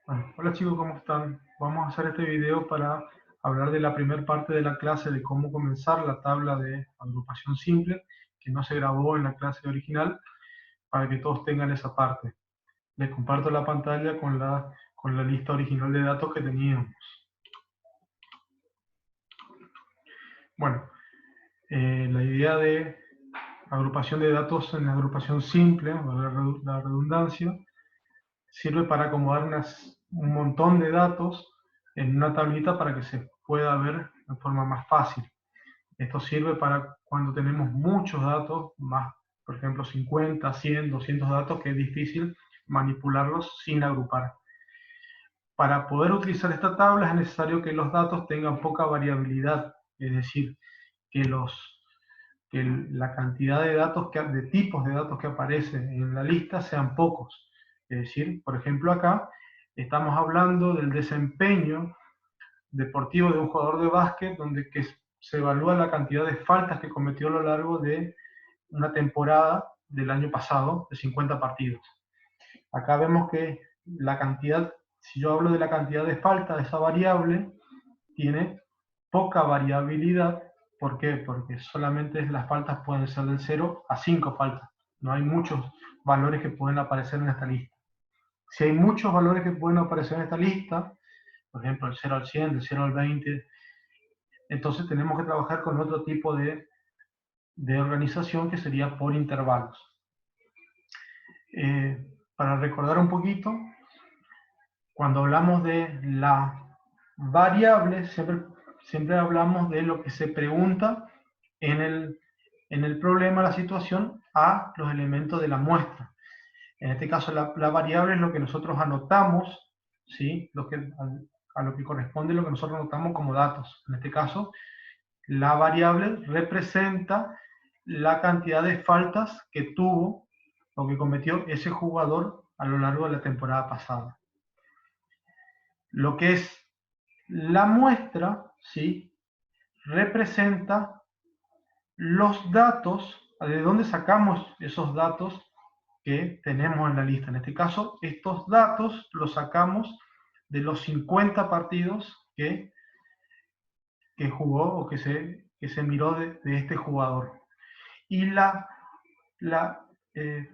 Bueno, hola chicos, ¿cómo están? Vamos a hacer este video para hablar de la primera parte de la clase de cómo comenzar la tabla de agrupación simple, que no se grabó en la clase original, para que todos tengan esa parte. Les comparto la pantalla con la lista original de datos que teníamos. Bueno, la idea de agrupación de datos en agrupación simple, valga la redundancia, sirve para acomodar un montón de datos en una tablita para que se pueda ver de forma más fácil. Esto sirve para cuando tenemos muchos datos, más, por ejemplo, 50, 100, 200 datos, que es difícil manipularlos sin agrupar. Para poder utilizar esta tabla es necesario que los datos tengan poca variabilidad, es decir, que la cantidad de datos, de tipos de datos que aparecen en la lista sean pocos. Es decir, por ejemplo acá estamos hablando del desempeño deportivo de un jugador de básquet, donde se evalúa la cantidad de faltas que cometió a lo largo de una temporada del año pasado, de 50 partidos. Acá vemos que la cantidad, si yo hablo de la cantidad de faltas, esa variable tiene poca variabilidad. ¿Por qué? Porque solamente las faltas pueden ser del 0 a 5 faltas. No hay muchos valores que pueden aparecer en esta lista. Si hay muchos valores que pueden aparecer en esta lista, por ejemplo, el 0 al 100, del 0 al 20, entonces tenemos que trabajar con otro tipo de organización que sería por intervalos. Para recordar un poquito, cuando hablamos de la variable, siempre hablamos de lo que se pregunta en el problema, la situación, a los elementos de la muestra. En este caso, la variable es lo que nosotros anotamos, ¿sí? A lo que corresponde lo que nosotros anotamos como datos. En este caso, la variable representa la cantidad de faltas que tuvo o que cometió ese jugador a lo largo de la temporada pasada. Lo que es la muestra, ¿sí?, representa los datos, de dónde sacamos esos datos que tenemos en la lista. En este caso, estos datos los sacamos de los 50 partidos que jugó o que se miró de este jugador. Y la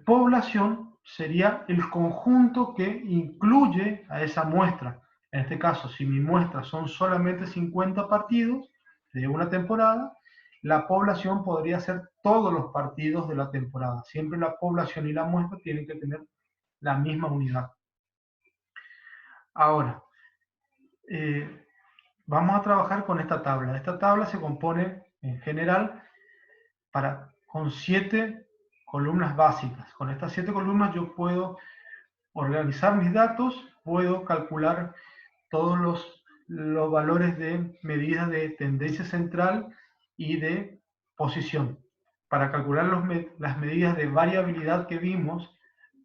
población sería el conjunto que incluye a esa muestra. En este caso, si mi muestra son solamente 50 partidos de una temporada, la población podría ser todos los partidos de la temporada. Siempre la población y la muestra tienen que tener la misma unidad. Ahora, vamos a trabajar con esta tabla. Esta tabla se compone en general con 7 columnas básicas. Con estas 7 columnas yo puedo organizar mis datos, puedo calcular todos los valores de medidas de tendencia central y de posición. Para calcular las medidas de variabilidad que vimos,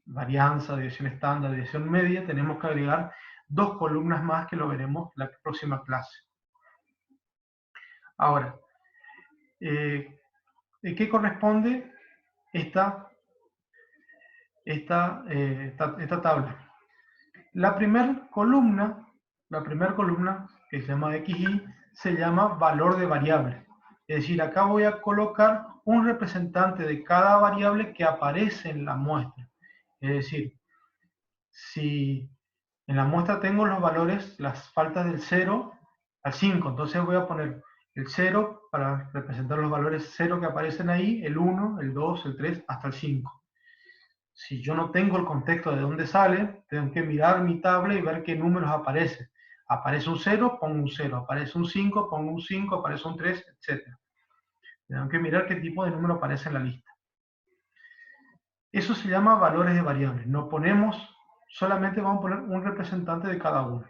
varianza, desviación estándar, desviación media, tenemos que agregar 2 columnas más que lo veremos en la próxima clase. Ahora, ¿qué corresponde esta tabla? La primera columna, que se llama XY, se llama valor de variable. Es decir, acá voy a colocar un representante de cada variable que aparece en la muestra. Es decir, si en la muestra tengo los valores, las faltas del 0 al 5, entonces voy a poner el 0 para representar los valores 0 que aparecen ahí, el 1, el 2, el 3, hasta el 5. Si yo no tengo el contexto de dónde sale, tengo que mirar mi tabla y ver qué números aparecen. Aparece un 0, pongo un 0. Aparece un 5, pongo un 5. Aparece un 3, etc. Tengo que mirar qué tipo de número aparece en la lista. Eso se llama valores de variables. No ponemos, solamente vamos a poner un representante de cada uno.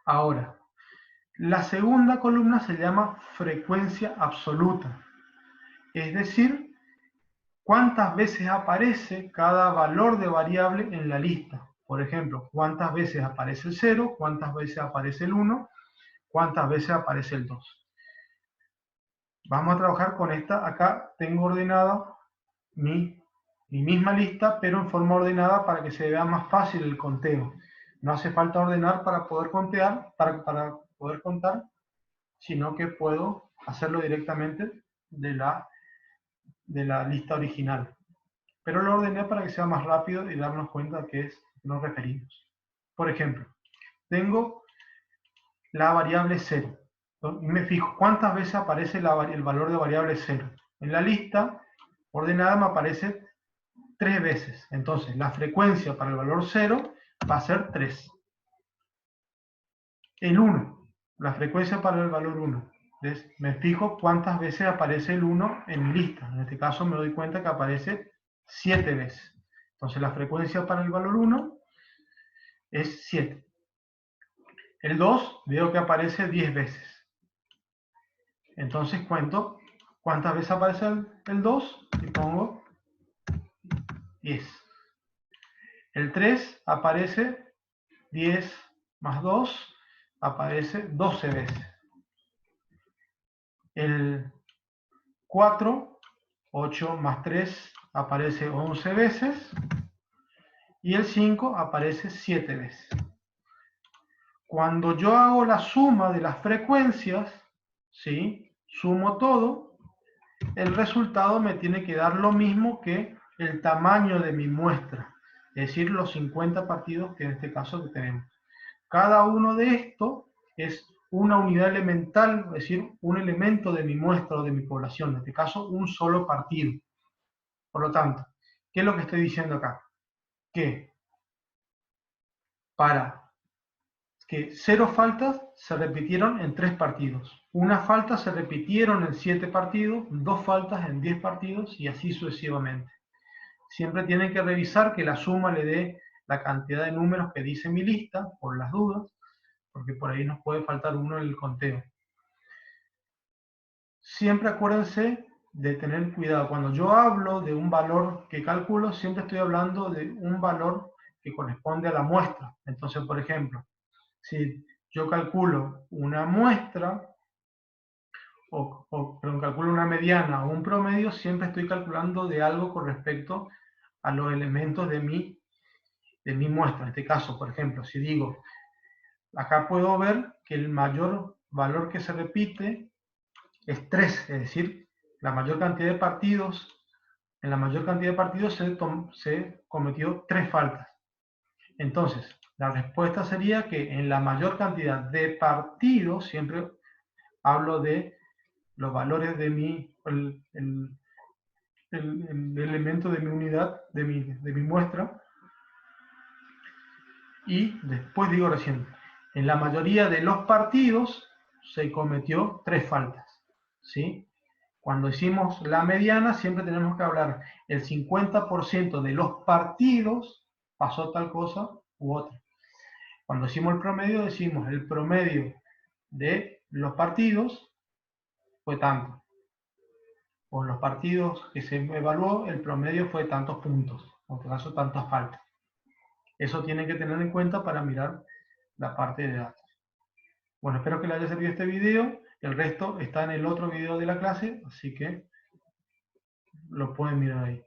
Ahora, la segunda columna se llama frecuencia absoluta. Es decir, cuántas veces aparece cada valor de variable en la lista. Por ejemplo, cuántas veces aparece el 0, cuántas veces aparece el 1, cuántas veces aparece el 2. Vamos a trabajar con esta. Acá tengo ordenada mi misma lista, pero en forma ordenada para que se vea más fácil el conteo. No hace falta ordenar para poder para poder contar, sino que puedo hacerlo directamente de la lista original. Pero lo ordené para que sea más rápido y darnos cuenta que es nos referimos. Por ejemplo, tengo la variable 0. Me fijo cuántas veces aparece el valor de variable 0. En la lista ordenada me aparece 3 veces. Entonces, la frecuencia para el valor 0 va a ser 3. El 1, la frecuencia para el valor 1. Entonces, me fijo cuántas veces aparece el 1 en mi lista. En este caso me doy cuenta que aparece 7 veces. Entonces, la frecuencia para el valor 1 es 7. El 2 veo que aparece 10 veces. Entonces cuento cuántas veces aparece el 2 y pongo 10. El 3 aparece 10 más 2, aparece 12 veces. El 4, 8 más 3, aparece 11 veces. Y el 5 aparece 7 veces. Cuando yo hago la suma de las frecuencias, ¿sí? Sumo todo, el resultado me tiene que dar lo mismo que el tamaño de mi muestra, es decir, los 50 partidos que en este caso tenemos. Cada uno de estos es una unidad elemental, es decir, un elemento de mi muestra o de mi población, en este caso un solo partido. Por lo tanto, ¿qué es lo que estoy diciendo acá? Que para que 0 faltas se repitieron en 3 partidos, una falta se repitieron en 7 partidos, 2 faltas en 10 partidos y así sucesivamente. Siempre tienen que revisar que la suma le dé la cantidad de números que dice mi lista, por las dudas, porque por ahí nos puede faltar uno en el conteo. Siempre acuérdense de tener cuidado. Cuando yo hablo de un valor que calculo, siempre estoy hablando de un valor que corresponde a la muestra. Entonces, por ejemplo, si yo calculo una muestra, calculo una mediana o un promedio, siempre estoy calculando de algo con respecto a los elementos de mi muestra. En este caso, por ejemplo, si digo, acá puedo ver que el mayor valor que se repite es 3, es decir, la mayor cantidad de partidos, en la mayor cantidad de partidos se cometió 3 faltas. Entonces, la respuesta sería que en la mayor cantidad de partidos, siempre hablo de los valores de el elemento de mi unidad, de mi muestra, y después digo recién, en la mayoría de los partidos se cometió 3 faltas, ¿sí? Cuando hicimos la mediana siempre tenemos que hablar el 50% de los partidos pasó tal cosa u otra. Cuando hicimos el promedio decimos el promedio de los partidos fue tanto. Por los partidos que se evaluó el promedio fue tantos puntos, en este caso tantas faltas. Eso tienen que tener en cuenta para mirar la parte de datos. Bueno, espero que les haya servido este video. El resto está en el otro video de la clase, así que lo pueden mirar ahí.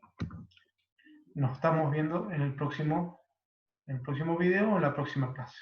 Nos estamos viendo en el próximo video o en la próxima clase.